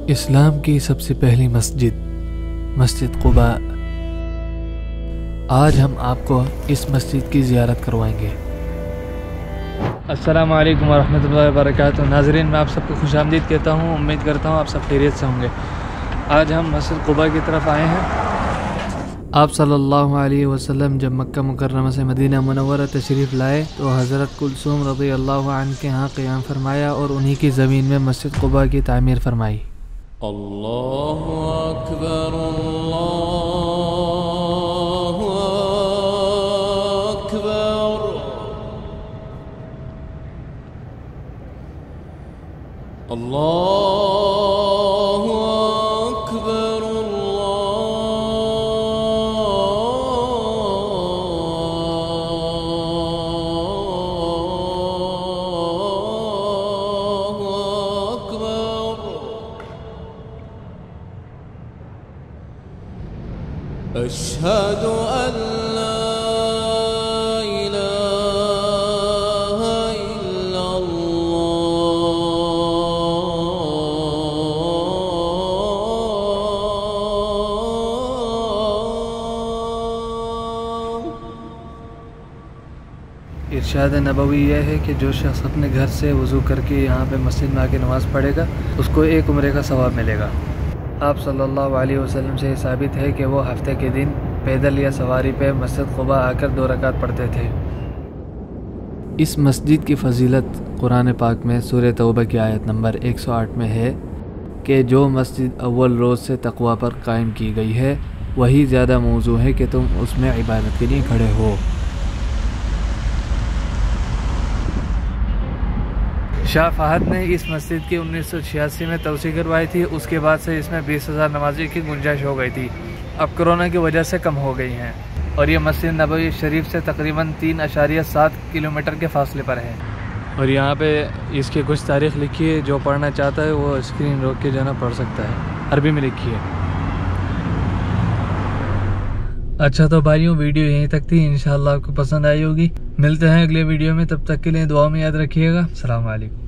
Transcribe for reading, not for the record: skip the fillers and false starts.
اسلام کی سب سے پہلی مسجد قباء۔ آج ہم آپ کو اس مسجد کی زیارت کروائیں گے۔ السلام علیکم ورحمۃ اللہ وبرکاتہ۔ ناظرین، میں آپ سب کو خوش آمدید کہتا ہوں۔ امید کرتا ہوں آپ سب خیریت سے ہوں گے۔ آج ہم مسجد قباء کی طرف آئے ہیں۔ آپ صلی اللہ علیہ وسلم جب مکہ مکرمہ سے مدینہ منورہ تشریف لائے تو حضرت کلثوم رضی اللہ عنہ کے ہاں قیام فرمایا اور انہی کی زمین میں مسجد قباء کی تعمیر فرمائی۔ اللہ اکبر اللہ اکبر اللہ اکبر اشہد ان لا الہ الا اللہ۔ ارشاد نبوی یہ ہے کہ جو شخص اپنے گھر سے وضو کر کے یہاں پہ مسجد میں آ کے نماز پڑھے گا اس کو ایک عمرے کا ثواب ملے گا۔ آپ صلی اللہ علیہ وسلم سے یہ ثابت ہے کہ وہ ہفتے کے دن پیدل یا سواری پہ مسجد قباء آ کر 2 رکعت پڑھتے تھے۔ اس مسجد کی فضیلت قرآن پاک میں سورہ توبہ کی آیت نمبر 108 میں ہے کہ جو مسجد اول روز سے تقوی پر قائم کی گئی ہے وہی زیادہ موزوں ہے کہ تم اس میں عبادت کے لیے کھڑے ہو۔ شاہ فہد نے اس مسجد کی 1986 میں توسیع کروائی تھی۔ اس کے بعد سے اس میں 20,000 نمازی کی گنجائش ہو گئی تھی، اب کرونا کی وجہ سے کم ہو گئی ہیں، اور یہ مسجد نبوی شریف سے تقریباً 3.7 کلومیٹر کے فاصلے پر ہے۔ اور یہاں پہ اس کی کچھ تاریخ لکھی ہے، جو پڑھنا چاہتا ہے وہ اسکرین روک کے جانا پڑھ سکتا ہے، عربی میں لکھی ہے۔ اچھا تو بھائیوں، ویڈیو یہیں تک تھی، انشاءاللہ آپ کو پسند آئی ہوگی۔ ملتے ہیں اگلے ویڈیو میں، تب تک کے لیے دعا میں یاد رکھیے گا۔ السلام علیکم۔